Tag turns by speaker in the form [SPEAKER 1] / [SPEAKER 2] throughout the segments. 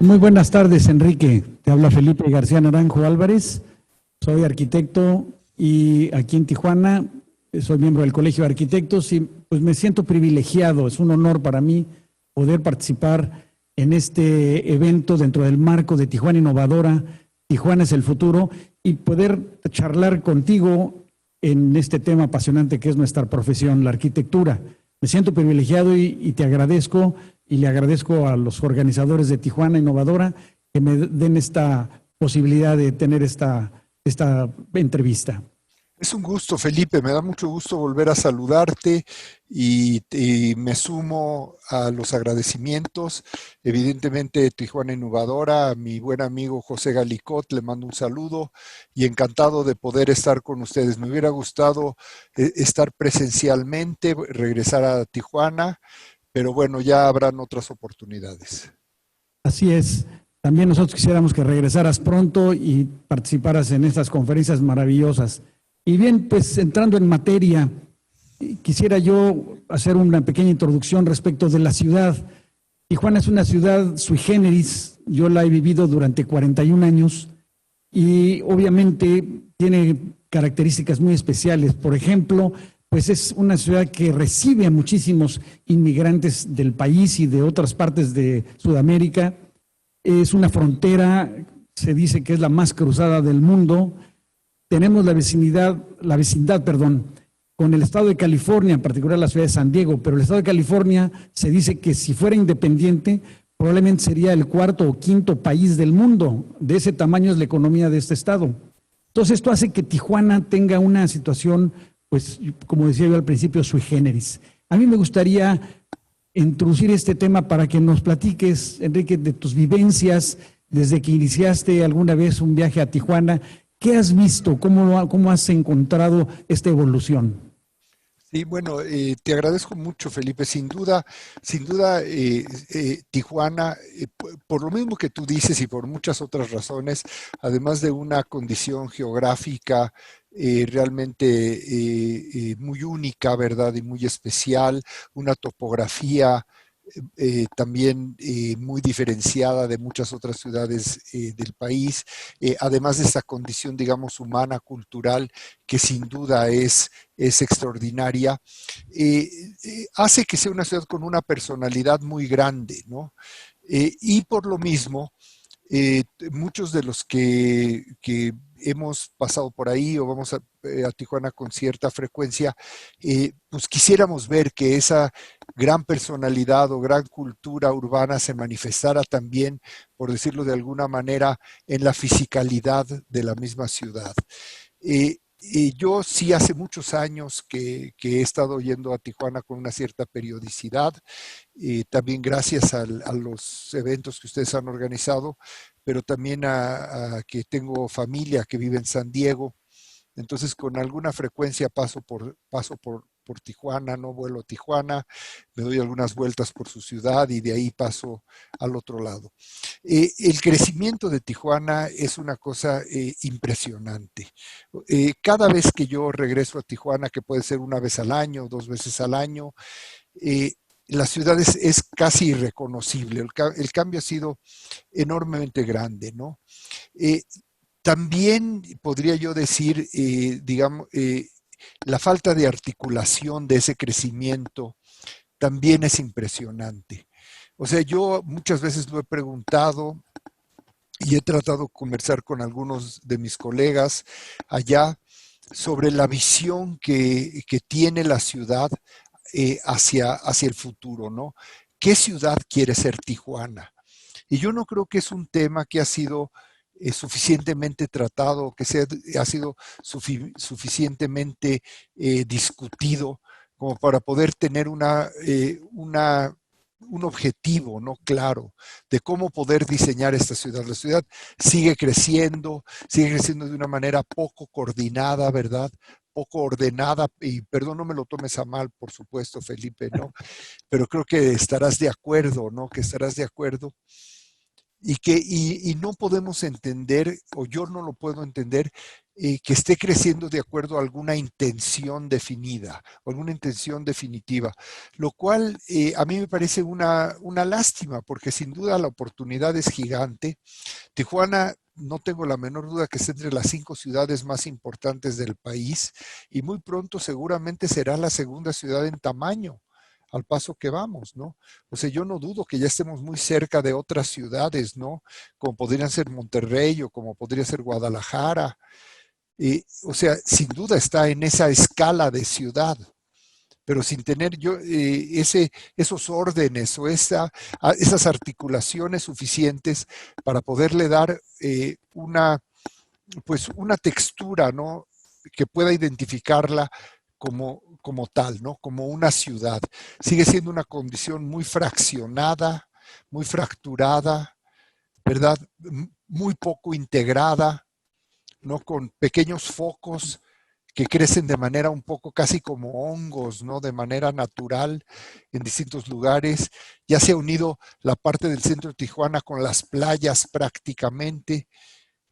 [SPEAKER 1] Muy buenas tardes, Enrique. Te habla Felipe García Naranjo Álvarez. Soy arquitecto y aquí en Tijuana soy miembro del Colegio de Arquitectos y pues me siento privilegiado. Es un honor para mí poder participar en este evento dentro del marco de Tijuana Innovadora. Tijuana es el futuro y poder charlar contigo en este tema apasionante que es nuestra profesión, la arquitectura. Me siento privilegiado y te agradezco y le agradezco a los organizadores de Tijuana Innovadora que me den esta posibilidad de tener esta entrevista.
[SPEAKER 2] Es un gusto, Felipe, me da mucho gusto volver a saludarte y me sumo a los agradecimientos. Evidentemente, Tijuana Innovadora, a mi buen amigo José Galicot, le mando un saludo y encantado de poder estar con ustedes. Me hubiera gustado estar presencialmente, regresar a Tijuana, pero bueno, ya habrán otras oportunidades.
[SPEAKER 1] Así es. También nosotros quisiéramos que regresaras pronto y participaras en estas conferencias maravillosas. Y bien, pues entrando en materia, quisiera yo hacer una pequeña introducción respecto de la ciudad. Tijuana es una ciudad sui generis, yo la he vivido durante 41 años y obviamente tiene características muy especiales. Por ejemplo, pues es una ciudad que recibe a muchísimos inmigrantes del país y de otras partes de Sudamérica. Es una frontera, se dice que es la más cruzada del mundo. Tenemos la vecindad, con el estado de California, en particular la ciudad de San Diego, pero el estado de California se dice que si fuera independiente, probablemente sería el cuarto o quinto país del mundo. De ese tamaño es la economía de este estado. Entonces esto hace que Tijuana tenga una situación, pues como decía yo al principio, sui generis. A mí me gustaría introducir este tema para que nos platiques, Enrique, de tus vivencias desde que iniciaste alguna vez un viaje a Tijuana. ¿Qué has visto? ¿Cómo has encontrado esta evolución?
[SPEAKER 2] Sí, bueno, te agradezco mucho, Felipe. Sin duda, Tijuana, por lo mismo que tú dices y por muchas otras razones, además de una condición geográfica realmente muy única, ¿verdad? Y muy especial, una topografía también muy diferenciada de muchas otras ciudades del país, además de esa condición, digamos, humana, cultural, que sin duda es extraordinaria, hace que sea una ciudad con una personalidad muy grande, ¿no? Y por lo mismo, muchos de los que hemos pasado por ahí o vamos a Tijuana con cierta frecuencia, pues quisiéramos ver que esa gran personalidad o gran cultura urbana se manifestara también, por decirlo de alguna manera, en la fisicalidad de la misma ciudad. Yo sí hace muchos años que he estado yendo a Tijuana con una cierta periodicidad, también gracias a los eventos que ustedes han organizado, pero también a que tengo familia que vive en San Diego. Entonces, con alguna frecuencia paso por Tijuana, no vuelo a Tijuana, me doy algunas vueltas por su ciudad y de ahí paso al otro lado. El crecimiento de Tijuana es una cosa impresionante. Cada vez que yo regreso a Tijuana, que puede ser una vez al año, dos veces al año, eh, la ciudad es casi irreconocible. El cambio ha sido enormemente grande, ¿no? Eh, También podría yo decir, digamos, la falta de articulación de ese crecimiento también es impresionante. O sea, yo muchas veces lo he preguntado y he tratado de conversar con algunos de mis colegas allá sobre la visión que tiene la ciudad hacia el futuro, ¿no? ¿Qué ciudad quiere ser Tijuana? Y yo no creo que es un tema que ha sido suficientemente tratado, ha sido suficientemente discutido como para poder tener un objetivo, ¿no? Claro, de cómo poder diseñar esta ciudad. La ciudad sigue creciendo de una manera poco coordinada, ¿verdad? Poco ordenada, y perdón, no me lo tomes a mal, por supuesto, Felipe, ¿no? Pero creo que estarás de acuerdo, ¿no? Que estarás de acuerdo y no podemos entender, o yo no lo puedo entender, que esté creciendo de acuerdo a alguna intención definida, o alguna intención definitiva, lo cual a mí me parece una lástima, porque sin duda la oportunidad es gigante. Tijuana, no tengo la menor duda que es entre las 5 ciudades más importantes del país, y muy pronto seguramente será la segunda ciudad en tamaño al paso que vamos, ¿no? O sea, yo no dudo que ya estemos muy cerca de otras ciudades, ¿no? Como podrían ser Monterrey o como podría ser Guadalajara. O sea, sin duda está en esa escala de ciudad, pero sin tener yo esos órdenes o esas articulaciones suficientes para poderle dar pues una textura, ¿no? Que pueda identificarla como tal, ¿no? Como una ciudad. Sigue siendo una condición muy fraccionada, muy fracturada, ¿verdad? Muy poco integrada, ¿no? Con pequeños focos que crecen de manera un poco casi como hongos, ¿no? De manera natural en distintos lugares. Ya se ha unido la parte del centro de Tijuana con las playas prácticamente,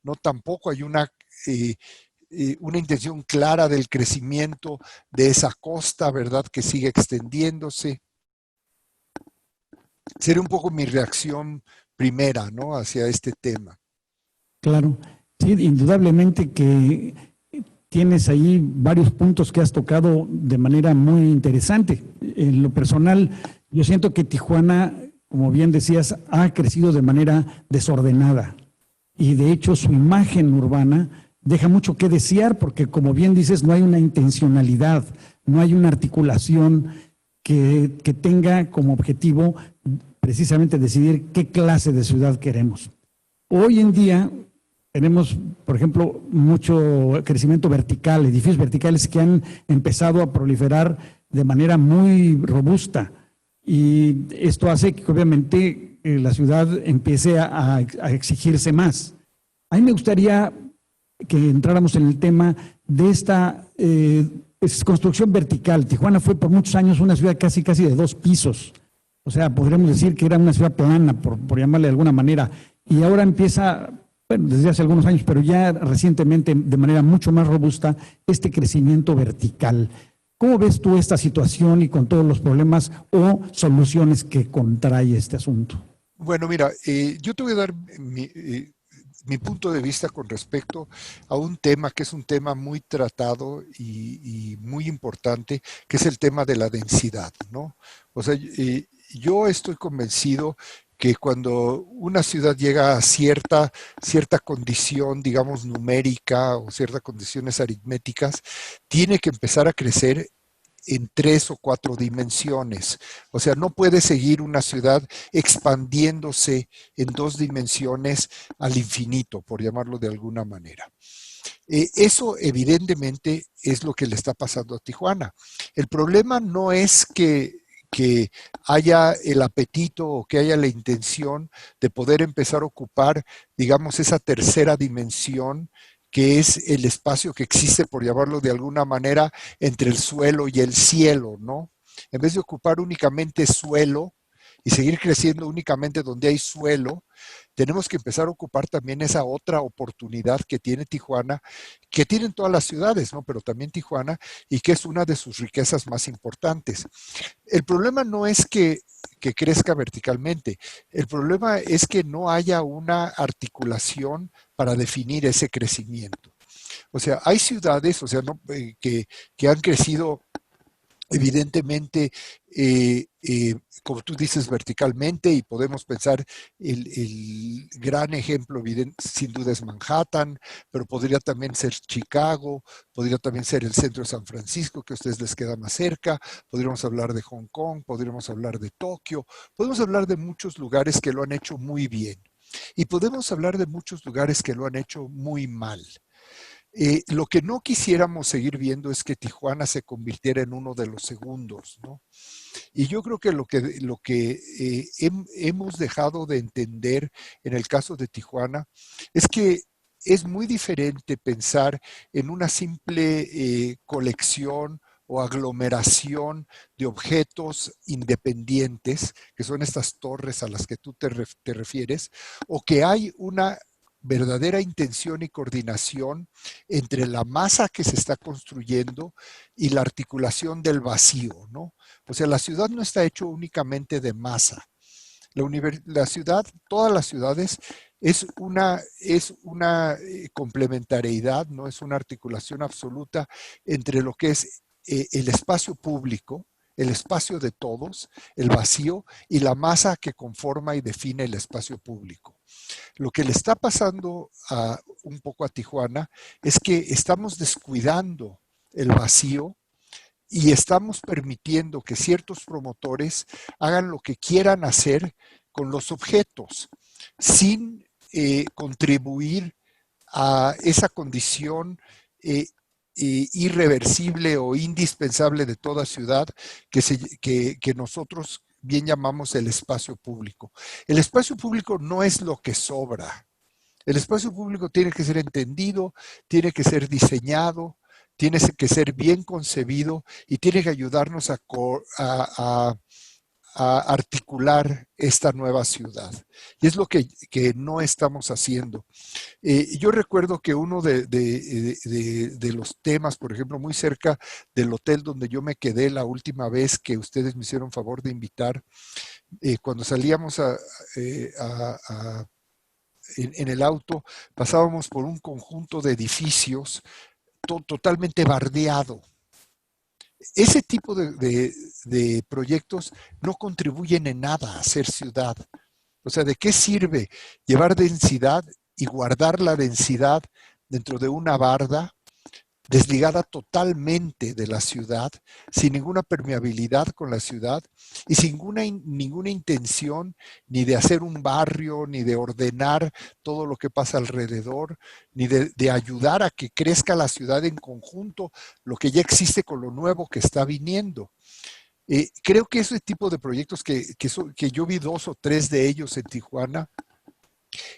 [SPEAKER 2] ¿no? Tampoco hay una intención clara del crecimiento de esa costa, ¿verdad? Que sigue extendiéndose. Sería un poco mi reacción primera, ¿no? Hacia este tema.
[SPEAKER 1] Claro, sí, indudablemente que tienes ahí varios puntos que has tocado de manera muy interesante. En lo personal, yo siento que Tijuana, como bien decías, ha crecido de manera desordenada y de hecho su imagen urbana deja mucho que desear porque, como bien dices, no hay una intencionalidad, no hay una articulación que tenga como objetivo precisamente decidir qué clase de ciudad queremos. Hoy en día tenemos, por ejemplo, mucho crecimiento vertical, edificios verticales que han empezado a proliferar de manera muy robusta. Y esto hace que obviamente la ciudad empiece a exigirse más. A mí me gustaría que entráramos en el tema de esta construcción vertical. Tijuana fue por muchos años una ciudad casi de 2 pisos. O sea, podríamos decir que era una ciudad plana, por llamarle de alguna manera. Y ahora empieza, bueno, desde hace algunos años, pero ya recientemente de manera mucho más robusta, este crecimiento vertical. ¿Cómo ves tú esta situación y con todos los problemas o soluciones que contrae este asunto?
[SPEAKER 2] Bueno, mira, yo te voy a dar mi punto de vista con respecto a un tema que es un tema muy tratado y muy importante, que es el tema de la densidad, ¿no? O sea, yo estoy convencido que cuando una ciudad llega a cierta condición, digamos, numérica o ciertas condiciones aritméticas, tiene que empezar a crecer en 3 o 4 dimensiones. O sea, no puede seguir una ciudad expandiéndose en 2 dimensiones al infinito, por llamarlo de alguna manera. Eso evidentemente es lo que le está pasando a Tijuana. El problema no es que haya el apetito o que haya la intención de poder empezar a ocupar, digamos, esa tercera dimensión que es el espacio que existe, por llamarlo de alguna manera, entre el suelo y el cielo, ¿no? En vez de ocupar únicamente suelo y seguir creciendo únicamente donde hay suelo, tenemos que empezar a ocupar también esa otra oportunidad que tiene Tijuana, que tienen todas las ciudades, ¿no? Pero también Tijuana, y que es una de sus riquezas más importantes. El problema no es que crezca verticalmente, el problema es que no haya una articulación para definir ese crecimiento. O sea, hay ciudades, o sea, no, que han crecido evidentemente, como tú dices, verticalmente, y podemos pensar el gran ejemplo, sin duda, es Manhattan, pero podría también ser Chicago, podría también ser el centro de San Francisco, que a ustedes les queda más cerca, podríamos hablar de Hong Kong, podríamos hablar de Tokio, podemos hablar de muchos lugares que lo han hecho muy bien, y podemos hablar de muchos lugares que lo han hecho muy mal. Lo que no quisiéramos seguir viendo es que Tijuana se convirtiera en uno de los segundos, ¿no? Y yo creo que lo que hemos dejado de entender en el caso de Tijuana es que es muy diferente pensar en una simple colección o aglomeración de objetos independientes, que son estas torres a las que tú te refieres, o que hay una verdadera intención y coordinación entre la masa que se está construyendo y la articulación del vacío, ¿no? O sea, la ciudad no está hecho únicamente de masa. La ciudad, todas las ciudades, es una complementariedad, ¿no? Es una articulación absoluta entre lo que es el espacio público, el espacio de todos, el vacío y la masa que conforma y define el espacio público. Lo que le está pasando un poco a Tijuana es que estamos descuidando el vacío y estamos permitiendo que ciertos promotores hagan lo que quieran hacer con los objetos, sin contribuir a esa condición irreversible o indispensable de toda ciudad que nosotros bien llamamos el espacio público. El espacio público no es lo que sobra. El espacio público tiene que ser entendido, tiene que ser diseñado, tiene que ser bien concebido y tiene que ayudarnos a articular esta nueva ciudad. Y es lo que no estamos haciendo. Yo recuerdo que uno de los temas, por ejemplo, muy cerca del hotel donde yo me quedé la última vez que ustedes me hicieron favor de invitar, cuando salíamos en el auto, pasábamos por un conjunto de edificios totalmente bardeado. Ese tipo de proyectos no contribuyen en nada a hacer ciudad. O sea, ¿de qué sirve llevar densidad y guardar la densidad dentro de una barda desligada totalmente de la ciudad, sin ninguna permeabilidad con la ciudad y sin ninguna intención ni de hacer un barrio, ni de ordenar todo lo que pasa alrededor, ni de ayudar a que crezca la ciudad en conjunto, lo que ya existe con lo nuevo que está viniendo? Creo que ese tipo de proyectos que yo vi 2 o 3 de ellos en Tijuana,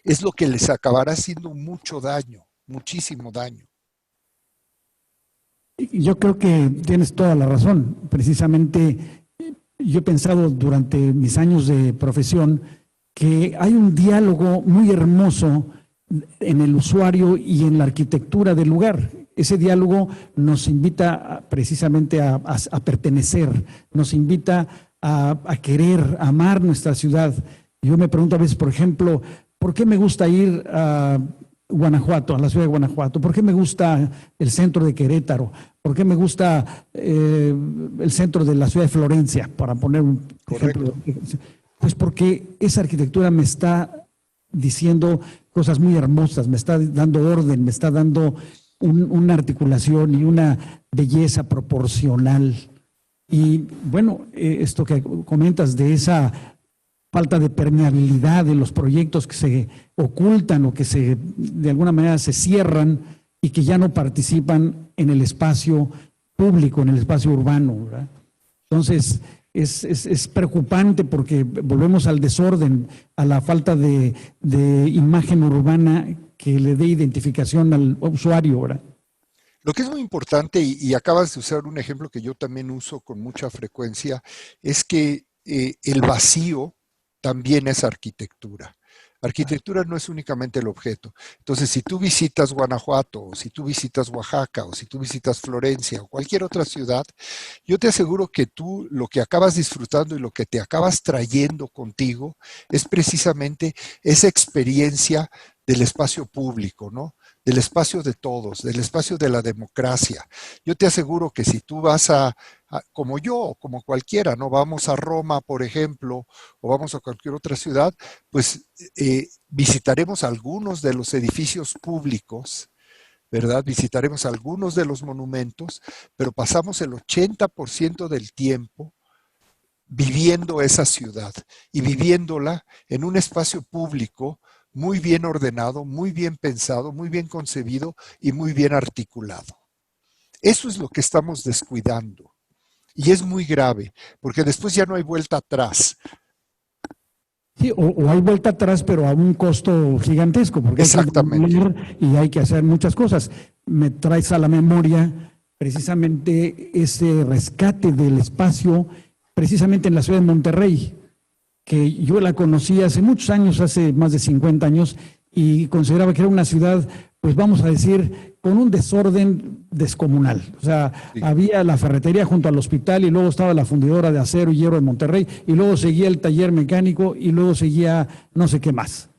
[SPEAKER 2] es lo que les acabará haciendo mucho daño, muchísimo daño.
[SPEAKER 1] Yo creo que tienes toda la razón. Precisamente yo he pensado durante mis años de profesión que hay un diálogo muy hermoso en el usuario y en la arquitectura del lugar. Ese diálogo nos invita precisamente a pertenecer, nos invita a querer, a amar nuestra ciudad. Yo me pregunto a veces, por ejemplo, ¿por qué me gusta ir a Guanajuato, a la ciudad de Guanajuato? ¿Por qué me gusta el centro de Querétaro? ¿Por qué me gusta el centro de la ciudad de Florencia, para poner un ejemplo? Pues porque esa arquitectura me está diciendo cosas muy hermosas, me está dando orden, me está dando una articulación y una belleza proporcional. Y bueno, esto que comentas de esa falta de permeabilidad de los proyectos que se ocultan o que de alguna manera se cierran y que ya no participan en el espacio público, en el espacio urbano, ¿verdad? Entonces, es preocupante porque volvemos al desorden, a la falta de imagen urbana que le dé identificación al usuario, ¿verdad?
[SPEAKER 2] Lo que es muy importante, y acabas de usar un ejemplo que yo también uso con mucha frecuencia, es que el vacío también es arquitectura. Arquitectura no es únicamente el objeto. Entonces, si tú visitas Guanajuato, o si tú visitas Oaxaca, o si tú visitas Florencia, o cualquier otra ciudad, yo te aseguro que tú lo que acabas disfrutando y lo que te acabas trayendo contigo es precisamente esa experiencia del espacio público, ¿no? Del espacio de todos, del espacio de la democracia. Yo te aseguro que si tú vas como yo, como cualquiera, ¿no? Vamos a Roma, por ejemplo, o vamos a cualquier otra ciudad, pues visitaremos algunos de los edificios públicos, ¿verdad? Visitaremos algunos de los monumentos, pero pasamos el 80% del tiempo viviendo esa ciudad y viviéndola en un espacio público muy bien ordenado, muy bien pensado, muy bien concebido y muy bien articulado. Eso es lo que estamos descuidando. Y es muy grave, porque después ya no hay vuelta atrás.
[SPEAKER 1] Sí, o hay vuelta atrás, pero a un costo gigantesco, porque hay que
[SPEAKER 2] Exactamente.
[SPEAKER 1] y hay que hacer muchas cosas. Me traes a la memoria precisamente ese rescate del espacio, precisamente en la ciudad de Monterrey, que yo la conocí hace muchos años, hace más de 50 años, y consideraba que era una ciudad, pues vamos a decir, con un desorden descomunal. O sea,
[SPEAKER 2] Sí.
[SPEAKER 1] había la ferretería junto al hospital y luego estaba la fundidora de acero y hierro de Monterrey y luego seguía el taller mecánico y luego seguía no sé qué más.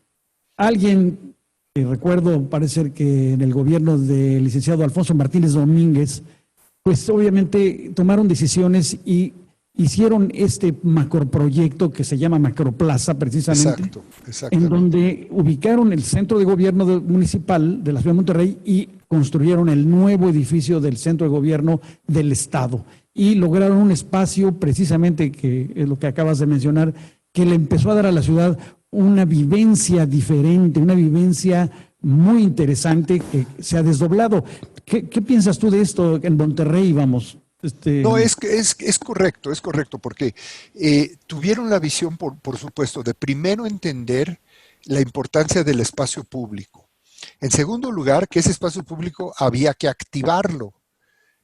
[SPEAKER 1] Alguien, que recuerdo, parece ser que en el gobierno del licenciado Alfonso Martínez Domínguez, pues obviamente tomaron decisiones y hicieron este macroproyecto que se llama Macroplaza, precisamente,
[SPEAKER 2] Exacto,
[SPEAKER 1] en
[SPEAKER 2] exactamente.
[SPEAKER 1] donde ubicaron el centro de gobierno municipal de la ciudad de Monterrey y construyeron el nuevo edificio del centro de gobierno del estado. Y lograron un espacio, precisamente, que es lo que acabas de mencionar, que le empezó a dar a la ciudad una vivencia diferente, una vivencia muy interesante que se ha desdoblado. ¿Qué piensas tú de esto en Monterrey, vamos?
[SPEAKER 2] No, es correcto, porque tuvieron la visión, por supuesto, de primero entender la importancia del espacio público. En segundo lugar, que ese espacio público había que activarlo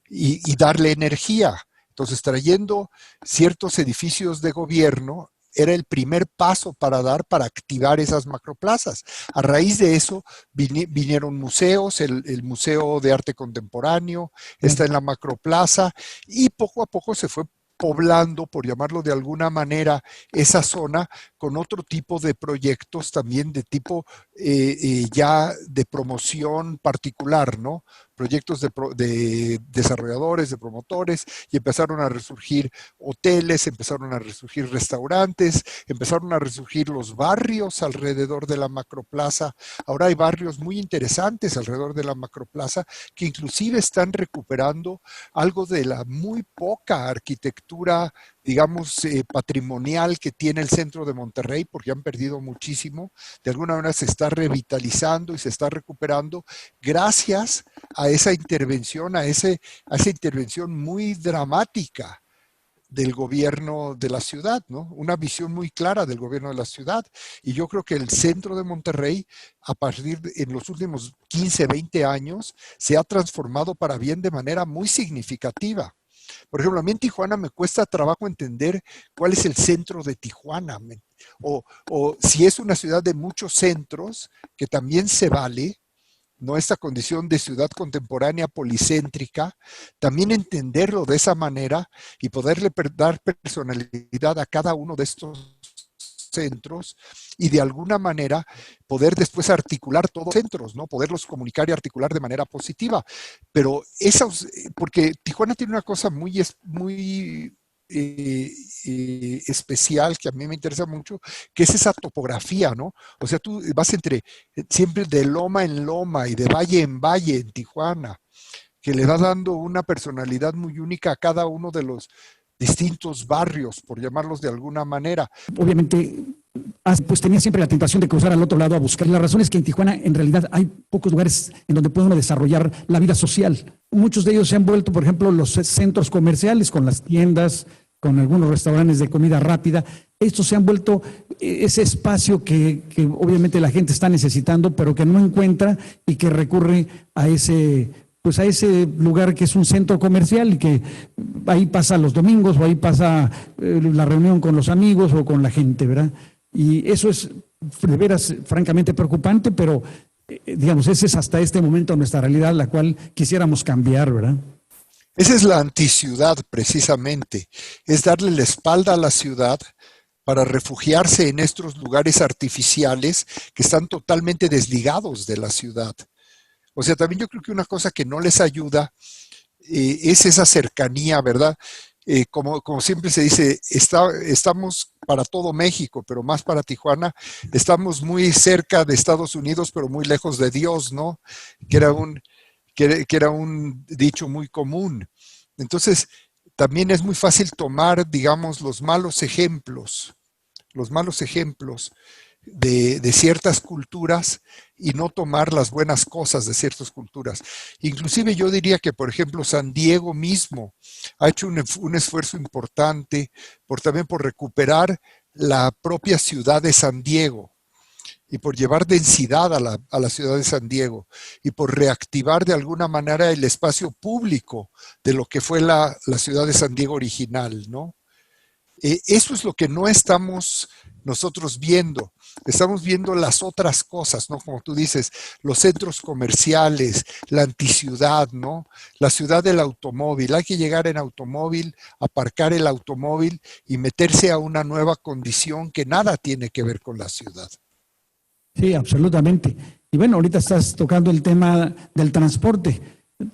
[SPEAKER 2] y darle energía. Entonces, trayendo ciertos edificios de gobierno era el primer paso para activar esas macroplazas. A raíz de eso vinieron museos, el Museo de Arte Contemporáneo está en la macroplaza y poco a poco se fue poblando, por llamarlo de alguna manera, esa zona con otro tipo de proyectos también de tipo ya de promoción particular, ¿no? Proyectos de desarrolladores, de promotores, y empezaron a resurgir hoteles, empezaron a resurgir restaurantes, empezaron a resurgir los barrios alrededor de la macroplaza. Ahora hay barrios muy interesantes alrededor de la macroplaza que inclusive están recuperando algo de la muy poca arquitectura, digamos, patrimonial que tiene el centro de Monterrey, porque han perdido muchísimo. De alguna manera se está revitalizando y se está recuperando gracias a esa intervención, a esa intervención muy dramática del gobierno de la ciudad, ¿no? Una visión muy clara del gobierno de la ciudad. Y yo creo que el centro de Monterrey, en los últimos 15, 20 años, se ha transformado para bien de manera muy significativa. Por ejemplo, a mí en Tijuana me cuesta trabajo entender cuál es el centro de Tijuana, o si es una ciudad de muchos centros, que también se vale, ¿no? Esta condición de ciudad contemporánea policéntrica, también entenderlo de esa manera y poderle dar personalidad a cada uno de estos centros y de alguna manera poder después articular todos los centros, ¿no? Poderlos comunicar y articular de manera positiva. Pero porque Tijuana tiene una cosa muy especial que a mí me interesa mucho, que es esa topografía, ¿no? O sea, tú vas siempre de loma en loma y de valle en valle en Tijuana, que le va dando una personalidad muy única a cada uno de los distintos barrios, por llamarlos de alguna manera.
[SPEAKER 1] Obviamente, pues tenía siempre la tentación de cruzar al otro lado a buscar. La razón es que en Tijuana en realidad hay pocos lugares en donde puede uno desarrollar la vida social. Muchos de ellos se han vuelto, por ejemplo, los centros comerciales con las tiendas, con algunos restaurantes de comida rápida. Estos se han vuelto ese espacio que obviamente la gente está necesitando, pero que no encuentra y que recurre a ese lugar que es un centro comercial y que ahí pasa los domingos o ahí pasa la reunión con los amigos o con la gente, ¿verdad? Y eso es de veras francamente preocupante, pero digamos, esa es hasta este momento nuestra realidad, la cual quisiéramos cambiar, ¿verdad?
[SPEAKER 2] Esa es la anticiudad, precisamente. Es darle la espalda a la ciudad para refugiarse en estos lugares artificiales que están totalmente desligados de la ciudad. O sea, también yo creo que una cosa que no les ayuda es esa cercanía, ¿verdad? Como siempre se dice, estamos para todo México, pero más para Tijuana, estamos muy cerca de Estados Unidos, pero muy lejos de Dios, ¿no? Que era un dicho muy común. Entonces, también es muy fácil tomar, digamos, los malos ejemplos de ciertas culturas y no tomar las buenas cosas de ciertas culturas. Inclusive yo diría que, por ejemplo, San Diego mismo ha hecho un esfuerzo importante también por recuperar la propia ciudad de San Diego. y por llevar densidad a la ciudad de San Diego y por reactivar de alguna manera el espacio público de lo que fue la ciudad de San Diego original, ¿no? Eso es lo que no estamos nosotros viendo. Estamos viendo las otras cosas, ¿no? Como tú dices, los centros comerciales, la anticiudad, ¿no? La ciudad del automóvil. Hay que llegar en automóvil, aparcar el automóvil y meterse a una nueva condición que nada tiene que ver con la ciudad.
[SPEAKER 1] Sí, absolutamente. Y bueno, ahorita estás tocando el tema del transporte.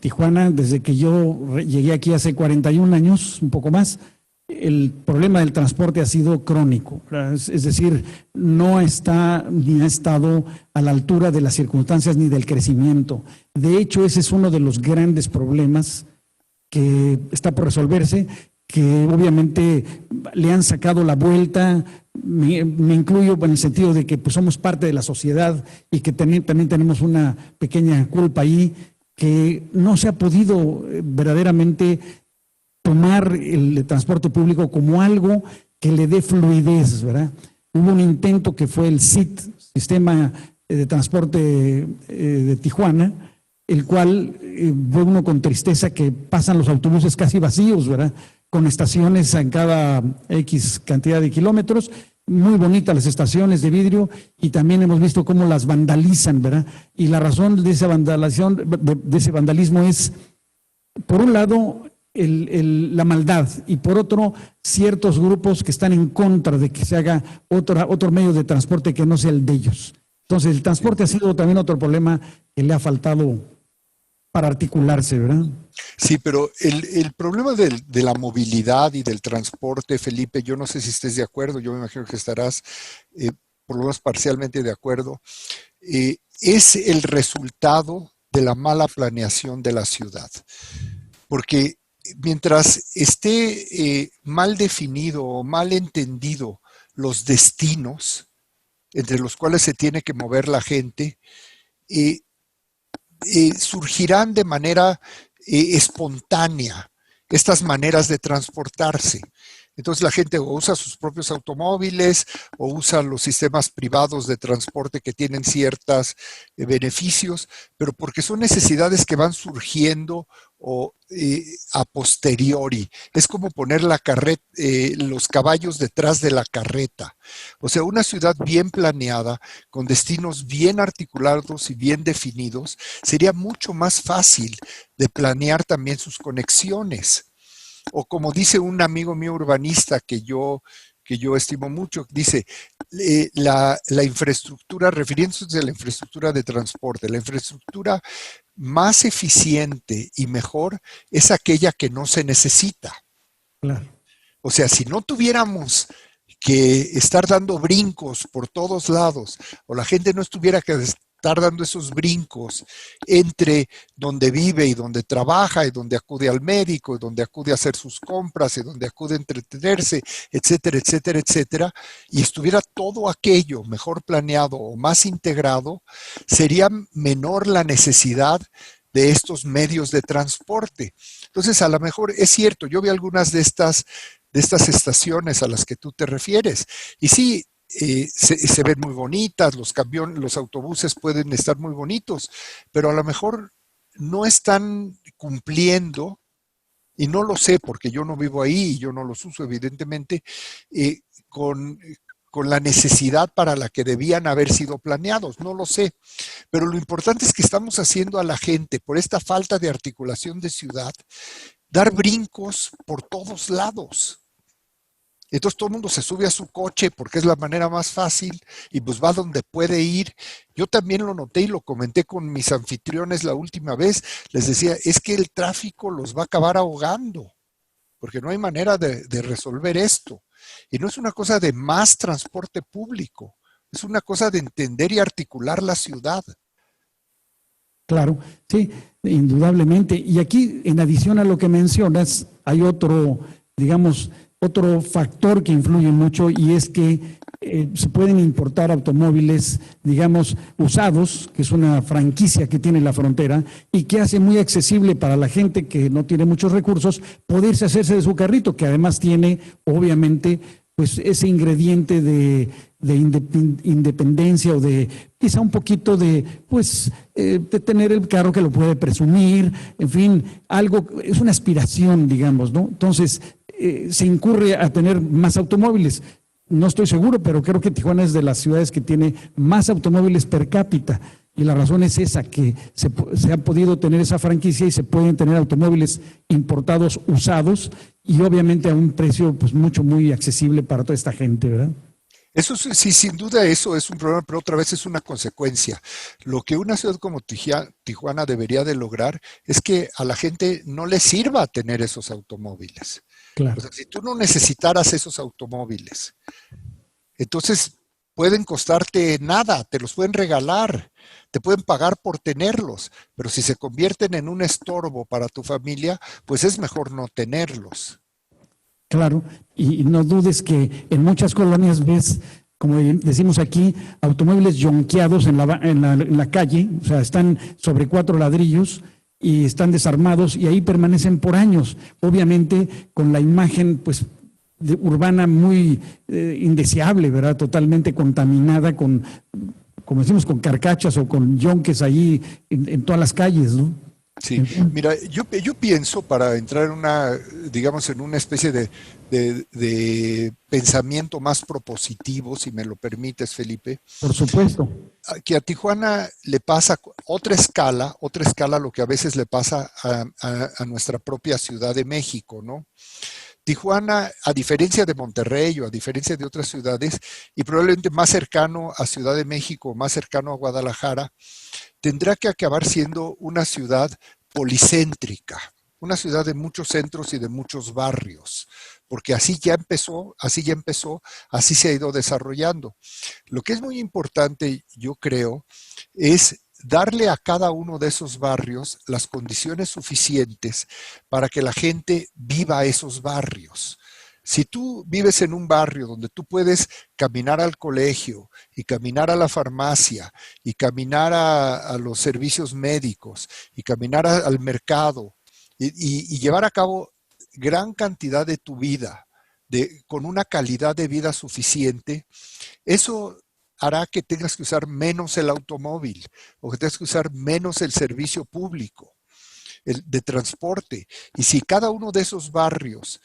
[SPEAKER 1] Tijuana, desde que yo llegué aquí hace 41 años, un poco más, el problema del transporte ha sido crónico, es decir, no está ni ha estado a la altura de las circunstancias ni del crecimiento. De hecho, ese es uno de los grandes problemas que está por resolverse, que obviamente le han sacado la vuelta. Me incluyo en el sentido de que pues, somos parte de la sociedad y que también tenemos una pequeña culpa ahí, que no se ha podido verdaderamente tomar el transporte público como algo que le dé fluidez, ¿verdad? Hubo un intento que fue el SIT, Sistema de Transporte de Tijuana, el cual ve uno con tristeza que pasan los autobuses casi vacíos, ¿verdad? Con estaciones en cada X cantidad de kilómetros, muy bonitas las estaciones de vidrio, y también hemos visto cómo las vandalizan, ¿verdad? Y la razón de esa vandalización, de ese vandalismo es, por un lado, la maldad, y por otro, ciertos grupos que están en contra de que se haga otro medio de transporte que no sea el de ellos. Entonces, el transporte ha sido también otro problema que le ha faltado para articularse, ¿verdad?
[SPEAKER 2] Sí, pero el problema de la movilidad y del transporte, Felipe, yo no sé si estés de acuerdo, yo me imagino que estarás por lo menos parcialmente de acuerdo, es el resultado de la mala planeación de la ciudad. Porque mientras esté mal definido o mal entendido los destinos entre los cuales se tiene que mover la gente, surgirán de manera espontánea estas maneras de transportarse. Entonces la gente o usa sus propios automóviles o usa los sistemas privados de transporte que tienen ciertos beneficios, pero porque son necesidades que van surgiendo a posteriori. Es como poner los caballos detrás de la carreta. O sea, una ciudad bien planeada, con destinos bien articulados y bien definidos, sería mucho más fácil de planear también sus conexiones. O como dice un amigo mío urbanista que yo estimo mucho, dice, la infraestructura, refiriéndose a la infraestructura de transporte, la infraestructura más eficiente y mejor es aquella que no se necesita.
[SPEAKER 1] Claro.
[SPEAKER 2] O sea, si no tuviéramos que estar dando brincos por todos lados, o la gente no estuviera que estar dando esos brincos entre donde vive y donde trabaja y donde acude al médico y donde acude a hacer sus compras y donde acude a entretenerse, etcétera, etcétera, etcétera, y estuviera todo aquello mejor planeado o más integrado, sería menor la necesidad de estos medios de transporte. Entonces, a lo mejor es cierto, yo vi algunas de estas estaciones a las que tú te refieres, y sí, se ven muy bonitas, los autobuses pueden estar muy bonitos, pero a lo mejor no están cumpliendo, y no lo sé porque yo no vivo ahí y yo no los uso evidentemente, con la necesidad para la que debían haber sido planeados, no lo sé. Pero lo importante es que estamos haciendo a la gente, por esta falta de articulación de ciudad, dar brincos por todos lados. Entonces todo el mundo se sube a su coche porque es la manera más fácil y pues va donde puede ir. Yo también lo noté y lo comenté con mis anfitriones la última vez. Les decía, es que el tráfico los va a acabar ahogando porque no hay manera de resolver esto. Y no es una cosa de más transporte público, es una cosa de entender y articular la ciudad.
[SPEAKER 1] Claro, sí, indudablemente. Y aquí, en adición a lo que mencionas, hay otro, digamos, otro factor que influye mucho, y es que se pueden importar automóviles, digamos, usados, que es una franquicia que tiene la frontera y que hace muy accesible para la gente que no tiene muchos recursos poderse hacerse de su carrito, que además tiene, obviamente, pues ese ingrediente de independencia o de quizá un poquito de, pues, de tener el carro que lo puede presumir, en fin, algo, es una aspiración, digamos, ¿no? Entonces, se incurre a tener más automóviles. No estoy seguro, pero creo que Tijuana es de las ciudades que tiene más automóviles per cápita. Y la razón es esa, que se ha podido tener esa franquicia y se pueden tener automóviles importados usados y obviamente a un precio pues muy accesible para toda esta gente, ¿verdad?
[SPEAKER 2] Eso sí, sin duda eso es un problema, pero otra vez es una consecuencia. Lo que una ciudad como Tijuana debería de lograr es que a la gente no le sirva tener esos automóviles. O
[SPEAKER 1] Claro.
[SPEAKER 2] sea, si tú no necesitaras esos automóviles, entonces pueden costarte nada, te los pueden regalar, te pueden pagar por tenerlos, pero si se convierten en un estorbo para tu familia, pues es mejor no tenerlos.
[SPEAKER 1] Claro, y no dudes que en muchas colonias ves, como decimos aquí, automóviles yonqueados en la calle, o sea, están sobre 4 ladrillos y están desarmados y ahí permanecen por años, obviamente con la imagen pues urbana muy indeseable, ¿verdad? Totalmente contaminada con, como decimos, con carcachas o con yonques ahí en todas las calles, ¿no?
[SPEAKER 2] Sí, mira, yo pienso para entrar en una, digamos, en una especie de pensamiento más propositivo, si me lo permites, Felipe,
[SPEAKER 1] Por supuesto.
[SPEAKER 2] que a Tijuana le pasa otra escala lo que a veces le pasa a nuestra propia Ciudad de México, ¿no? Tijuana, a diferencia de Monterrey o a diferencia de otras ciudades, y probablemente más cercano a Ciudad de México, más cercano a Guadalajara, tendrá que acabar siendo una ciudad policéntrica, una ciudad de muchos centros y de muchos barrios, porque así se ha ido desarrollando. Lo que es muy importante, yo creo, es darle a cada uno de esos barrios las condiciones suficientes para que la gente viva esos barrios. Si tú vives en un barrio donde tú puedes caminar al colegio y caminar a la farmacia y caminar a los servicios médicos y caminar al mercado y llevar a cabo gran cantidad de tu vida con una calidad de vida suficiente, eso hará que tengas que usar menos el automóvil o que tengas que usar menos el servicio público de transporte. Y si cada uno de esos barrios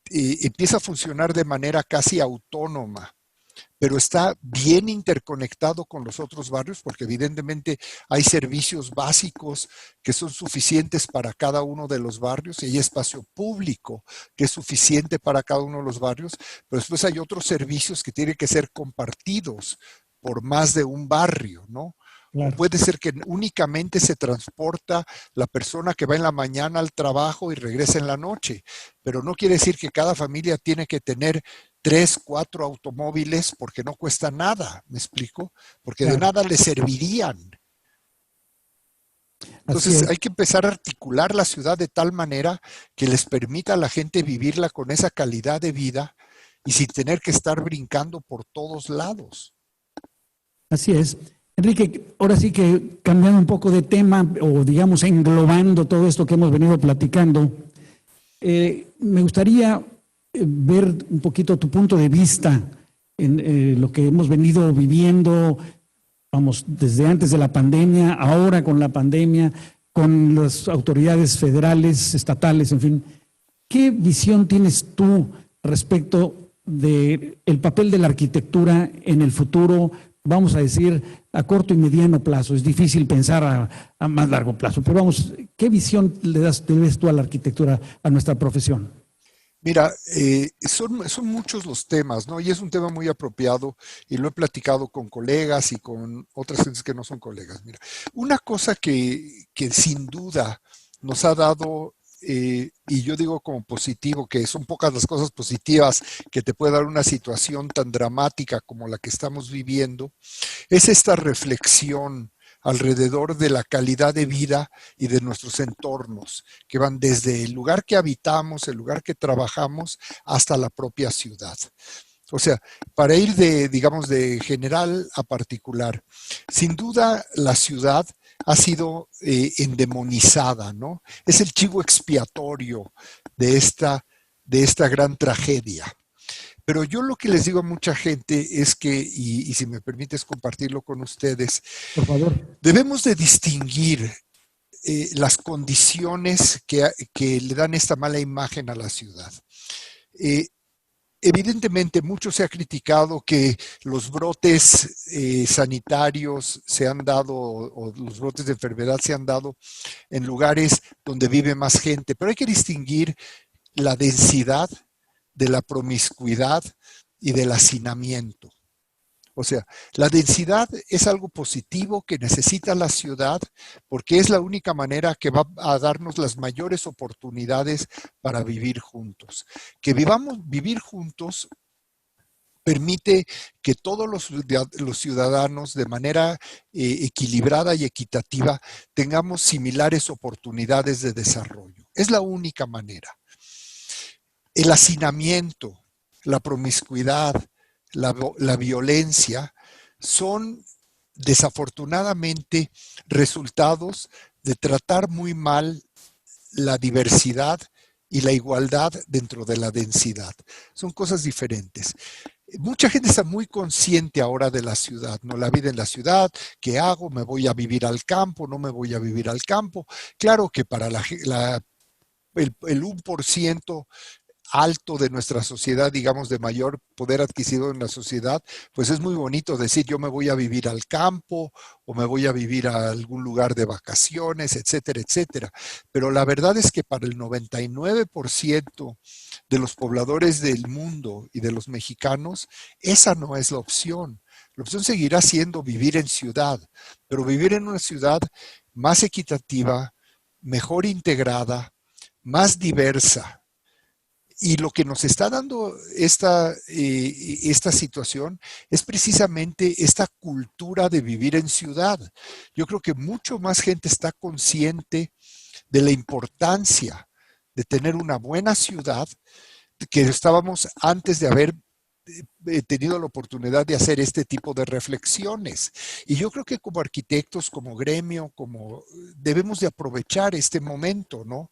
[SPEAKER 2] empieza a funcionar de manera casi autónoma, pero está bien interconectado con los otros barrios, porque evidentemente hay servicios básicos que son suficientes para cada uno de los barrios y hay espacio público que es suficiente para cada uno de los barrios, pero después hay otros servicios que tienen que ser compartidos por más de un barrio, ¿no? O
[SPEAKER 1] Claro.
[SPEAKER 2] puede ser que únicamente se transporta la persona que va en la mañana al trabajo y regresa en la noche, pero no quiere decir que cada familia tiene que tener 3, 4 automóviles porque no cuesta nada, ¿me explico? Porque de
[SPEAKER 1] Claro.
[SPEAKER 2] nada le servirían.
[SPEAKER 1] Así
[SPEAKER 2] Entonces
[SPEAKER 1] es.
[SPEAKER 2] hay que empezar a articular la ciudad de tal manera que les permita a la gente vivirla con esa calidad de vida y sin tener que estar brincando por todos lados.
[SPEAKER 1] Así es. Enrique, ahora sí que cambiando un poco de tema o digamos englobando todo esto que hemos venido platicando, me gustaría ver un poquito tu punto de vista en lo que hemos venido viviendo, vamos, desde antes de la pandemia, ahora con la pandemia, con las autoridades federales, estatales, en fin. ¿Qué visión tienes tú respecto del papel de la arquitectura en el futuro, vamos a decir, a corto y mediano plazo? Es difícil pensar a más largo plazo, pero vamos, ¿qué visión le das tú a la arquitectura, a nuestra profesión?
[SPEAKER 2] Mira, son muchos los temas, ¿no? Y es un tema muy apropiado y lo he platicado con colegas y con otras gentes que no son colegas. Mira, una cosa que sin duda nos ha dado, y yo digo como positivo, que son pocas las cosas positivas que te puede dar una situación tan dramática como la que estamos viviendo, es esta reflexión alrededor de la calidad de vida y de nuestros entornos, que van desde el lugar que habitamos, el lugar que trabajamos, hasta la propia ciudad. O sea, para ir digamos, de general a particular, sin duda la ciudad ha sido endemonizada, ¿no? Es el chivo expiatorio de esta gran tragedia. Pero yo lo que les digo a mucha gente es que, y si me permites compartirlo con ustedes,
[SPEAKER 1] Por favor.
[SPEAKER 2] debemos de distinguir las condiciones que le dan esta mala imagen a la ciudad. Eh, Evidentemente, mucho se ha criticado que los brotes sanitarios se han dado, o los brotes de enfermedad se han dado en lugares donde vive más gente, pero hay que distinguir la densidad de la promiscuidad y del hacinamiento. O sea, la densidad es algo positivo que necesita la ciudad porque es la única manera que va a darnos las mayores oportunidades para vivir juntos. Que vivir juntos permite que todos los ciudadanos de manera equilibrada y equitativa tengamos similares oportunidades de desarrollo. Es la única manera. El hacinamiento, la promiscuidad, la violencia son desafortunadamente resultados de tratar muy mal la diversidad y la igualdad dentro de la densidad. Son cosas diferentes. Mucha gente está muy consciente ahora de la ciudad, ¿no? La vida en la ciudad, ¿qué hago? ¿Me voy a vivir al campo? ¿No me voy a vivir al campo? Claro que para el 1% alto de nuestra sociedad, digamos, de mayor poder adquisitivo en la sociedad, pues es muy bonito decir yo me voy a vivir al campo o me voy a vivir a algún lugar de vacaciones, etcétera, etcétera. Pero la verdad es que para el 99% de los pobladores del mundo y de los mexicanos, esa no es la opción. La opción seguirá siendo vivir en ciudad, pero vivir en una ciudad más equitativa, mejor integrada, más diversa. Y lo que nos está dando esta situación es precisamente esta cultura de vivir en ciudad. Yo creo que mucho más gente está consciente de la importancia de tener una buena ciudad que estábamos antes de haber tenido la oportunidad de hacer este tipo de reflexiones. Y yo creo que como arquitectos, como gremio, debemos de aprovechar este momento, ¿no?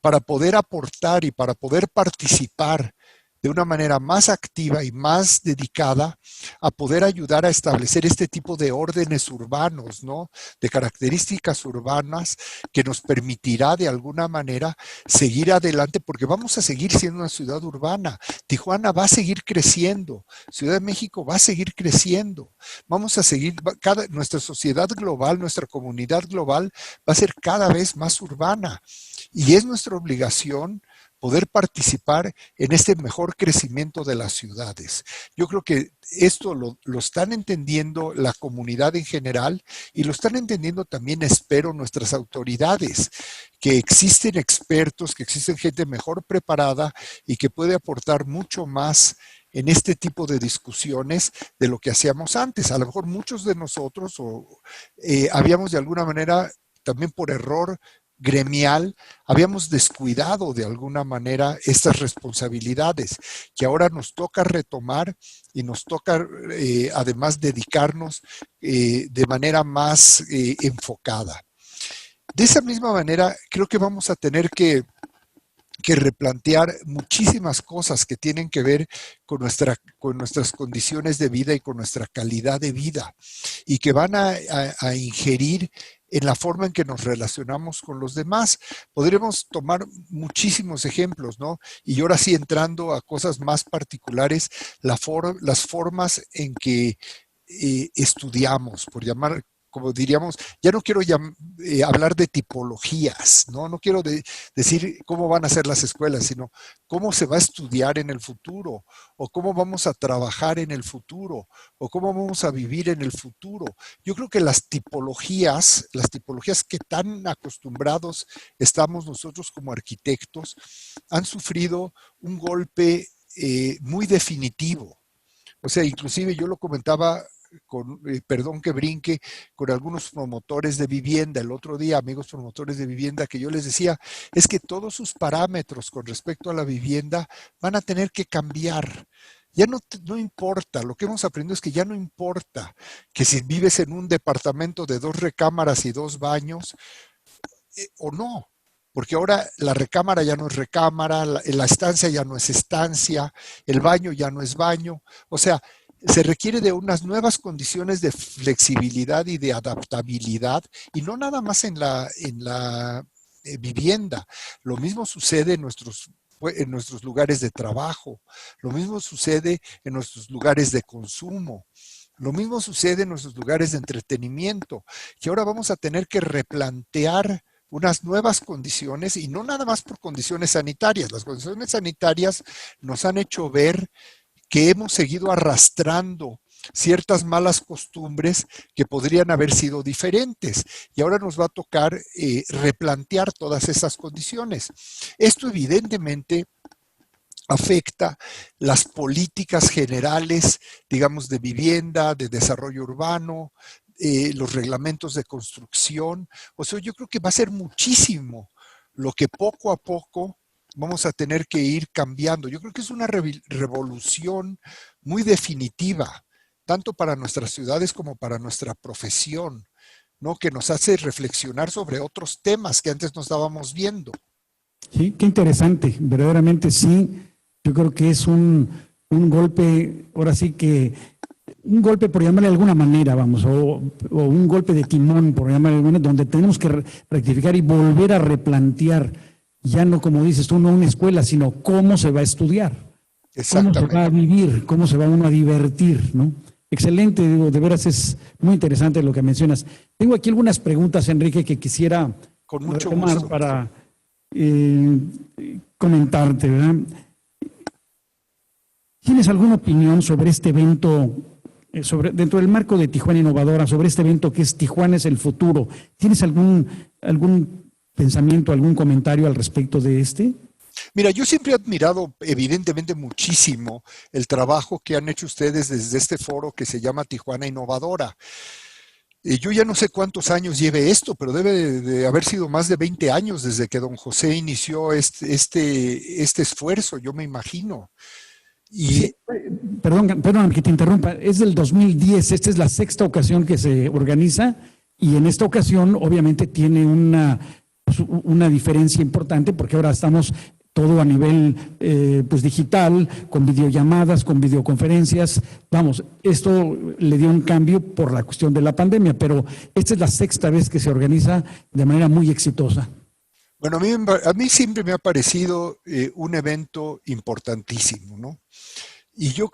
[SPEAKER 2] Para poder aportar y para poder participar de una manera más activa y más dedicada a poder ayudar a establecer este tipo de órdenes urbanos, ¿no? De características urbanas que nos permitirá de alguna manera seguir adelante porque vamos a seguir siendo una ciudad urbana. Tijuana va a seguir creciendo, Ciudad de México va a seguir creciendo. Vamos a seguir, nuestra sociedad global, nuestra comunidad global va a ser cada vez más urbana y es nuestra obligación poder participar en este mejor crecimiento de las ciudades. Yo creo que esto lo están entendiendo la comunidad en general y lo están entendiendo también, espero, nuestras autoridades, que existen expertos, que existen gente mejor preparada y que puede aportar mucho más en este tipo de discusiones de lo que hacíamos antes. A lo mejor muchos de nosotros habíamos de alguna manera, también por error gremial, habíamos descuidado de alguna manera estas responsabilidades que ahora nos toca retomar y nos toca además dedicarnos de manera más enfocada. De esa misma manera, creo que vamos a tener que replantear muchísimas cosas que tienen que ver con nuestras condiciones de vida y con nuestra calidad de vida y que van a ingerir en la forma en que nos relacionamos con los demás. Podríamos tomar muchísimos ejemplos, ¿no? Y ahora sí, entrando a cosas más particulares, las formas en que estudiamos, por llamar, como diríamos, ya no quiero hablar de tipologías, ¿no? No quiero decir cómo van a ser las escuelas, sino cómo se va a estudiar en el futuro, o cómo vamos a trabajar en el futuro, o cómo vamos a vivir en el futuro. Yo creo que las tipologías que tan acostumbrados estamos nosotros como arquitectos, han sufrido un golpe muy definitivo. O sea, inclusive yo lo comentaba perdón que brinque, con algunos promotores de vivienda el otro día, amigos promotores de vivienda, que yo les decía, es que todos sus parámetros con respecto a la vivienda van a tener que cambiar. Ya no importa, lo que hemos aprendido es que ya no importa que si vives en un departamento de 2 recámaras y 2 baños o no. porque ahora la recámara ya no es recámara, la estancia ya no es estancia, el baño ya no es baño. O sea, se requiere de unas nuevas condiciones de flexibilidad y de adaptabilidad, y no nada más en la vivienda. Lo mismo sucede en nuestros lugares de trabajo, lo mismo sucede en nuestros lugares de consumo, lo mismo sucede en nuestros lugares de entretenimiento, que ahora vamos a tener que replantear unas nuevas condiciones, y no nada más por condiciones sanitarias. Las condiciones sanitarias nos han hecho ver que hemos seguido arrastrando ciertas malas costumbres que podrían haber sido diferentes, y ahora nos va a tocar replantear todas esas condiciones. Esto evidentemente afecta las políticas generales, digamos, de vivienda, de desarrollo urbano, los reglamentos de construcción. O sea, yo creo que va a ser muchísimo lo que poco a poco vamos a tener que ir cambiando. Yo creo que es una revolución muy definitiva, tanto para nuestras ciudades como para nuestra profesión, ¿no? Que nos hace reflexionar sobre otros temas que antes no estábamos viendo.
[SPEAKER 1] Sí, qué interesante, verdaderamente sí. Yo creo que es un golpe, ahora sí que, un golpe por llamarle de alguna manera, vamos, o un golpe de timón, por llamarle de alguna manera, donde tenemos que rectificar y volver a replantear, ya no como dices tú, no una escuela, sino cómo se va a estudiar, cómo se va a vivir, cómo se va uno a divertir, ¿no? Excelente, digo, de veras es muy interesante lo que mencionas. Tengo aquí algunas preguntas, Enrique, que quisiera
[SPEAKER 2] con mucho
[SPEAKER 1] retomar
[SPEAKER 2] gusto
[SPEAKER 1] para comentarte, ¿verdad? ¿Tienes alguna opinión sobre este evento, dentro del marco de Tijuana Innovadora, sobre este evento que es Tijuana es el futuro? ¿Tienes algún pensamiento, algún comentario al respecto de este?
[SPEAKER 2] Mira, yo siempre he admirado evidentemente muchísimo el trabajo que han hecho ustedes desde este foro que se llama Tijuana Innovadora. Yo ya no sé cuántos años lleve esto, pero debe de haber sido más de 20 años desde que don José inició este esfuerzo, yo me imagino. Y
[SPEAKER 1] sí, perdón que te interrumpa, es del 2010, esta es la sexta ocasión que se organiza, y en esta ocasión obviamente tiene una diferencia importante, porque ahora estamos todo a nivel pues digital, con videollamadas, con videoconferencias. Vamos, esto le dio un cambio por la cuestión de la pandemia, pero esta es la sexta vez que se organiza de manera muy exitosa.
[SPEAKER 2] bueno, a mí siempre me ha parecido un evento importantísimo, ¿no? Y yo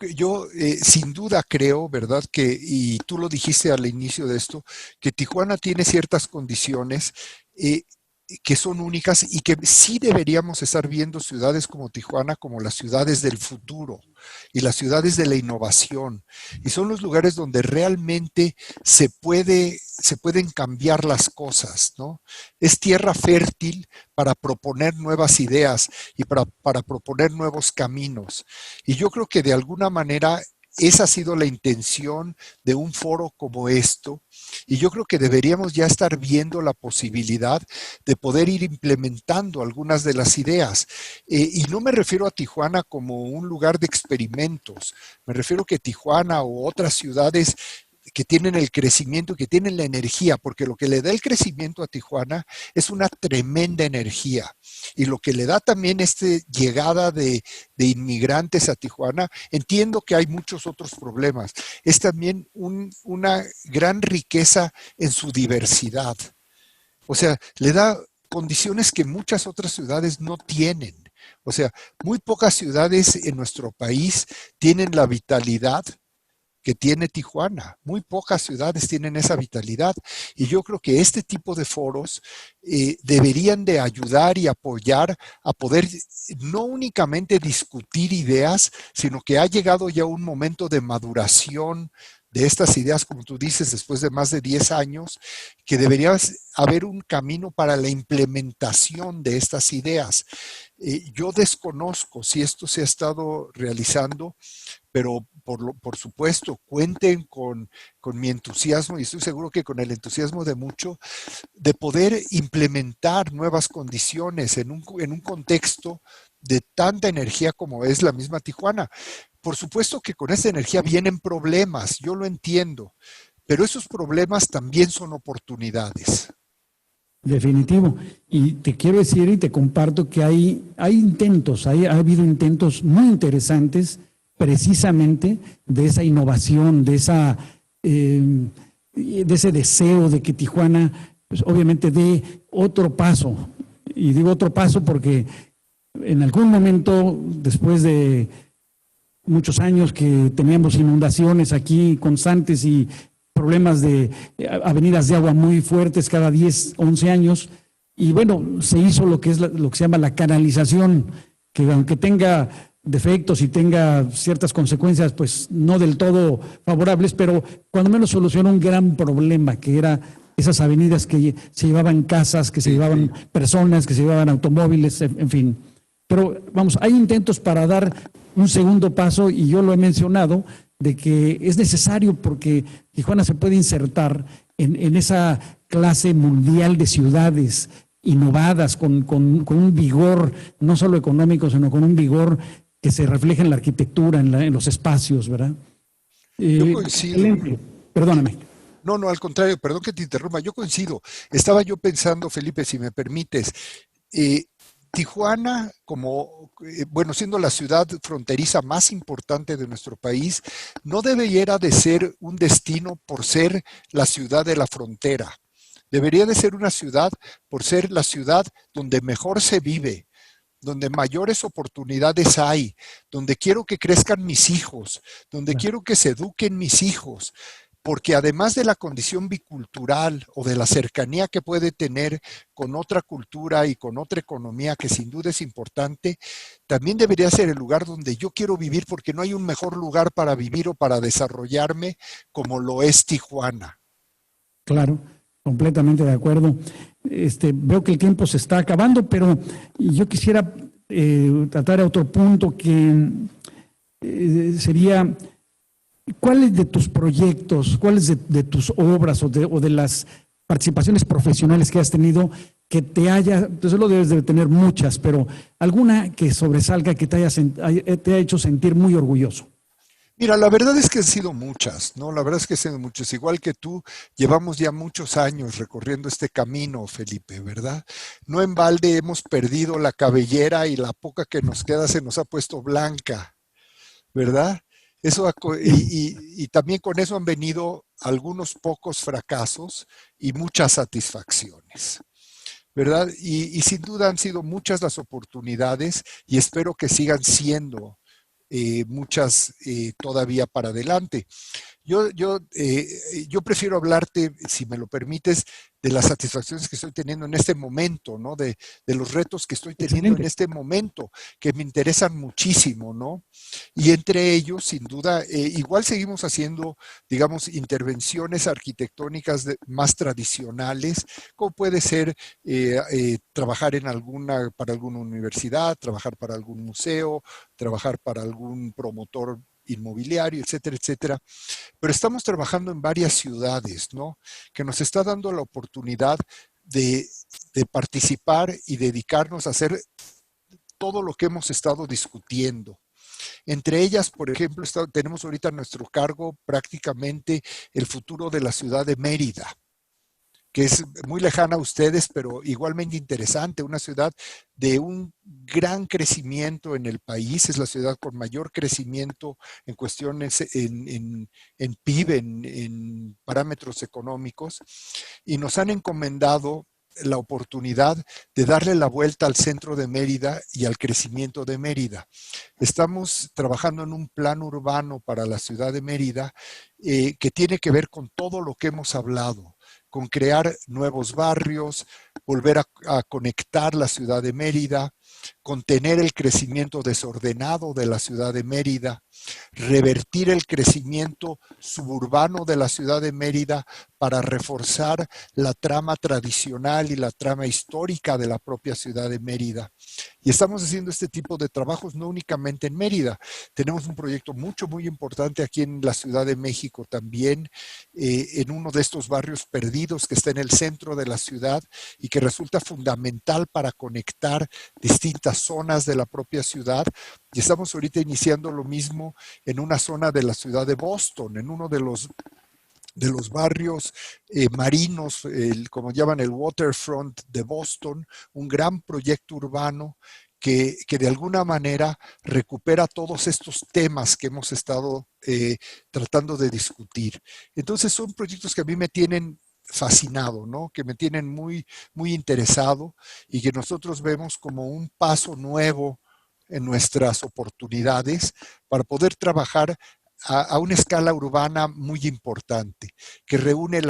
[SPEAKER 2] sin duda creo, ¿verdad? Y tú lo dijiste al inicio de esto, que Tijuana tiene ciertas condiciones eh, que son únicas, y que sí deberíamos estar viendo ciudades como Tijuana como las ciudades del futuro y las ciudades de la innovación. Y son los lugares donde realmente se pueden cambiar las cosas, ¿no? Es tierra fértil para proponer nuevas ideas y para proponer nuevos caminos. Y yo creo que de alguna manera esa ha sido la intención de un foro como esto, y yo creo que deberíamos ya estar viendo la posibilidad de poder ir implementando algunas de las ideas. Y no me refiero a Tijuana como un lugar de experimentos, me refiero que Tijuana o otras ciudades que tienen el crecimiento, que tienen la energía, porque lo que le da el crecimiento a Tijuana es una tremenda energía. Y lo que le da también esta llegada de inmigrantes a Tijuana, entiendo que hay muchos otros problemas, es también una gran riqueza en su diversidad. O sea, le da condiciones que muchas otras ciudades no tienen. O sea, muy pocas ciudades en nuestro país tienen la vitalidad que tiene Tijuana. Muy pocas ciudades tienen esa vitalidad, y yo creo que este tipo de foros deberían de ayudar y apoyar a poder no únicamente discutir ideas, sino que ha llegado ya un momento de maduración de estas ideas, como tú dices, después de más de 10 años, que debería haber un camino para la implementación de estas ideas. Yo desconozco si esto se ha estado realizando, pero por supuesto, cuenten con mi entusiasmo, y estoy seguro que con el entusiasmo de mucho, de poder implementar nuevas condiciones en un contexto de tanta energía como es la misma Tijuana. Por supuesto que con esa energía vienen problemas, yo lo entiendo, pero esos problemas también son oportunidades.
[SPEAKER 1] Definitivo. Y te quiero decir y te comparto que hay intentos, ha habido intentos muy interesantes precisamente de esa innovación, de ese deseo de que Tijuana, pues obviamente dé otro paso. Y digo otro paso porque en algún momento, después de muchos años que teníamos inundaciones aquí constantes y problemas de avenidas de agua muy fuertes cada 10, 11 años, y bueno, se hizo lo que es lo que se llama la canalización, que aunque tenga defectos y tenga ciertas consecuencias, pues no del todo favorables, pero cuando menos solucionó un gran problema, que era esas avenidas que se llevaban casas, que se llevaban personas, que se llevaban automóviles, en fin. Pero vamos, hay intentos para dar un segundo paso, y yo lo he mencionado, de que es necesario porque Tijuana se puede insertar en esa clase mundial de ciudades innovadas, con un vigor no solo económico, sino con un vigor que se refleja en la arquitectura, en los espacios, ¿verdad?
[SPEAKER 2] Yo coincido.
[SPEAKER 1] Excelente. Perdóname.
[SPEAKER 2] No, no, al contrario, perdón que te interrumpa, yo coincido. Estaba yo pensando, Felipe, si me permites, eh, Tijuana, bueno, siendo la ciudad fronteriza más importante de nuestro país, no debería de ser un destino por ser la ciudad de la frontera. Debería de ser una ciudad por ser la ciudad donde mejor se vive, donde mayores oportunidades hay, donde quiero que crezcan mis hijos, donde quiero que se eduquen mis hijos, porque además de la condición bicultural o de la cercanía que puede tener con otra cultura y con otra economía que sin duda es importante, también debería ser el lugar donde yo quiero vivir, porque no hay un mejor lugar para vivir o para desarrollarme como lo es Tijuana.
[SPEAKER 1] Claro, completamente de acuerdo. Veo que el tiempo se está acabando, pero yo quisiera tratar a otro punto que sería, ¿cuáles de tus proyectos, cuáles de tus obras o de las participaciones profesionales que has tenido que te haya, tú solo debes de tener muchas, pero alguna que sobresalga, que te ha hecho sentir muy orgulloso?
[SPEAKER 2] Mira, la verdad es que han sido muchas, ¿no? La verdad es que han sido muchas. Igual que tú, llevamos ya muchos años recorriendo este camino, Felipe, ¿verdad? No en balde hemos perdido la cabellera y la poca que nos queda se nos ha puesto blanca, ¿verdad? Y también con eso han venido algunos pocos fracasos y muchas satisfacciones, ¿verdad? Y sin duda han sido muchas las oportunidades y espero que sigan siendo muchas todavía para adelante. Yo prefiero hablarte, si me lo permites, de las satisfacciones que estoy teniendo en este momento, ¿no? De los retos que estoy teniendo
[SPEAKER 1] Excelente.
[SPEAKER 2] en este momento, que me interesan muchísimo, ¿no? Y entre ellos, sin duda, igual seguimos haciendo, digamos, intervenciones arquitectónicas más tradicionales, como puede ser trabajar para alguna universidad, trabajar para algún museo, trabajar para algún promotor inmobiliario, etcétera, etcétera. Pero estamos trabajando en varias ciudades, ¿no? Que nos está dando la oportunidad de, de participar y dedicarnos a hacer todo lo que hemos estado discutiendo. Entre ellas, por ejemplo, tenemos ahorita a nuestro cargo prácticamente el futuro de la ciudad de Mérida, que es muy lejana a ustedes, pero igualmente interesante, una ciudad de un gran crecimiento en el país, es la ciudad con mayor crecimiento en cuestiones, en PIB, en parámetros económicos, y nos han encomendado la oportunidad de darle la vuelta al centro de Mérida y al crecimiento de Mérida. Estamos trabajando en un plan urbano para la ciudad de Mérida que tiene que ver con todo lo que hemos hablado, con crear nuevos barrios, volver a conectar la ciudad de Mérida, contener el crecimiento desordenado de la ciudad de Mérida, revertir el crecimiento suburbano de la ciudad de Mérida para reforzar la trama tradicional y la trama histórica de la propia ciudad de Mérida. Y estamos haciendo este tipo de trabajos no únicamente en Mérida. Tenemos un proyecto muy importante aquí en la Ciudad de México también, en uno de estos barrios perdidos que está en el centro de la ciudad y que resulta fundamental para conectar distintas zonas de la propia ciudad. Y estamos ahorita iniciando lo mismo en una zona de la ciudad de Boston, en uno de los de los barrios marinos, como llaman el waterfront de Boston, un gran proyecto urbano que de alguna manera recupera todos estos temas que hemos estado tratando de discutir. Entonces son proyectos que a mí me tienen fascinado, ¿no? Que me tienen muy, muy interesado y que nosotros vemos como un paso nuevo en nuestras oportunidades para poder trabajar a una escala urbana muy importante, que reúne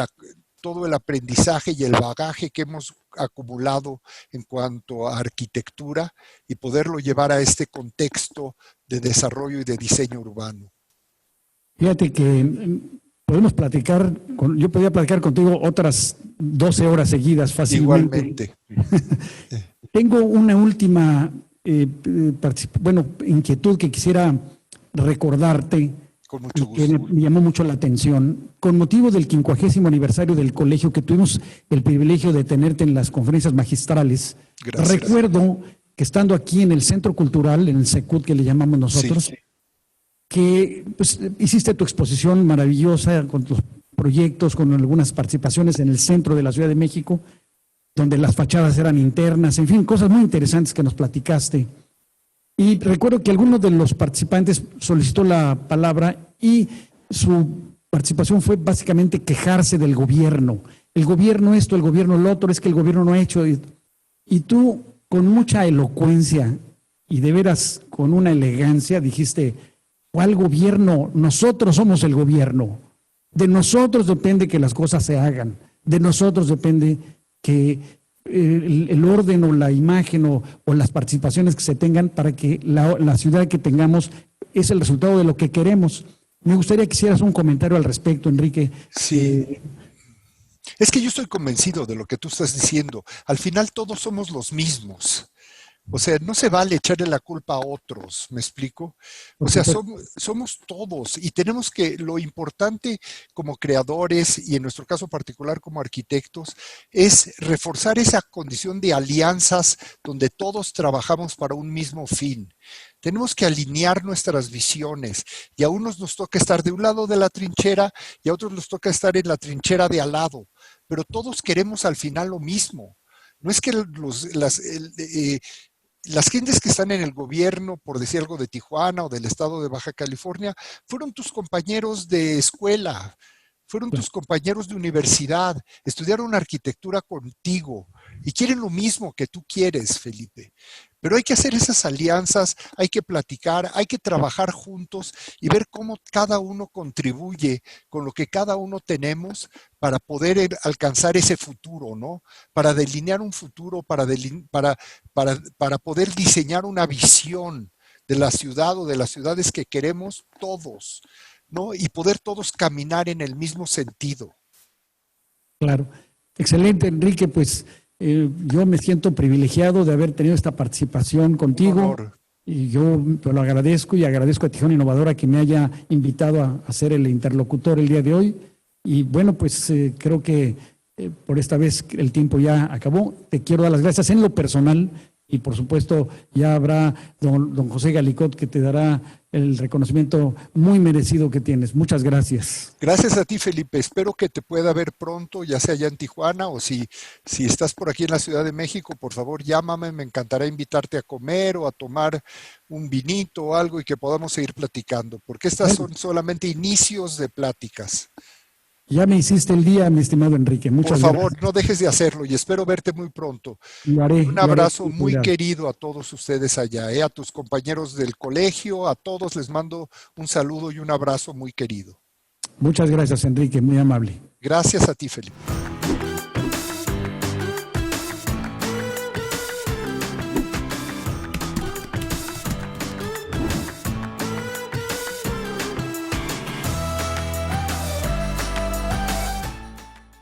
[SPEAKER 2] todo el aprendizaje y el bagaje que hemos acumulado en cuanto a arquitectura y poderlo llevar a este contexto de desarrollo y de diseño urbano.
[SPEAKER 1] Fíjate que podemos platicar, yo podría platicar contigo otras 12 horas seguidas fácilmente.
[SPEAKER 2] Igualmente.
[SPEAKER 1] Tengo una última inquietud que quisiera recordarte,
[SPEAKER 2] Con mucho
[SPEAKER 1] que
[SPEAKER 2] gusto.
[SPEAKER 1] me llamó mucho la atención. Con motivo del 50º aniversario del colegio, que tuvimos el privilegio de tenerte en las conferencias magistrales,
[SPEAKER 2] Gracias.
[SPEAKER 1] recuerdo que estando aquí en el Centro Cultural, en el SECUT que le llamamos nosotros,
[SPEAKER 2] Sí.
[SPEAKER 1] que pues, hiciste tu exposición maravillosa con tus proyectos, con algunas participaciones en el centro de la Ciudad de México, donde las fachadas eran internas, en fin, cosas muy interesantes que nos platicaste. Y recuerdo que alguno de los participantes solicitó la palabra y su participación fue básicamente quejarse del gobierno. El gobierno esto, el gobierno lo otro, es que el gobierno no ha hecho. Y tú, con mucha elocuencia y de veras con una elegancia, dijiste: ¿cuál gobierno? Nosotros somos el gobierno. De nosotros depende que las cosas se hagan. De nosotros depende que el orden o la imagen o las participaciones que se tengan para que la ciudad que tengamos es el resultado de lo que queremos. Me gustaría que hicieras un comentario al respecto, Enrique.
[SPEAKER 2] Sí. Es que yo estoy convencido de lo que tú estás diciendo. Al final todos somos los mismos. O sea, no se vale echarle la culpa a otros, ¿me explico? O sea, somos todos y tenemos que, lo importante como creadores y en nuestro caso particular como arquitectos, es reforzar esa condición de alianzas donde todos trabajamos para un mismo fin. Tenemos que alinear nuestras visiones y a unos nos toca estar de un lado de la trinchera y a otros nos toca estar en la trinchera de al lado, pero todos queremos al final lo mismo. No es que las gentes que están en el gobierno, por decir algo de Tijuana o del estado de Baja California, fueron tus compañeros de escuela, fueron tus compañeros de universidad, estudiaron arquitectura contigo y quieren lo mismo que tú quieres, Felipe. Pero hay que hacer esas alianzas, hay que platicar, hay que trabajar juntos y ver cómo cada uno contribuye con lo que cada uno tenemos para poder alcanzar ese futuro, ¿no? Para delinear un futuro, para poder diseñar una visión de la ciudad o de las ciudades que queremos todos, ¿no? Y poder todos caminar en el mismo sentido.
[SPEAKER 1] Claro. Excelente, Enrique. Pues yo me siento privilegiado de haber tenido esta participación contigo.
[SPEAKER 2] Un honor.
[SPEAKER 1] Y yo te lo agradezco y agradezco a Tijuana Innovadora que me haya invitado a ser el interlocutor el día de hoy. Y bueno, pues creo que por esta vez el tiempo ya acabó. Te quiero dar las gracias en lo personal y por supuesto ya habrá don José Galicot que te dará el reconocimiento muy merecido que tienes. Muchas gracias.
[SPEAKER 2] Gracias a ti, Felipe. Espero que te pueda ver pronto, ya sea allá en Tijuana o si estás por aquí en la Ciudad de México, por favor llámame, me encantará invitarte a comer o a tomar un vinito o algo y que podamos seguir platicando, porque estas son solamente inicios de pláticas.
[SPEAKER 1] Ya me hiciste el día, mi estimado Enrique. Muchas gracias.
[SPEAKER 2] Por favor, no dejes de hacerlo y espero verte muy pronto.
[SPEAKER 1] Lo haré,
[SPEAKER 2] Un abrazo
[SPEAKER 1] lo haré.
[SPEAKER 2] muy querido a todos ustedes allá, a tus compañeros del colegio, a todos les mando un saludo y un abrazo muy querido.
[SPEAKER 1] Muchas gracias, Enrique, muy amable.
[SPEAKER 2] Gracias a ti, Felipe.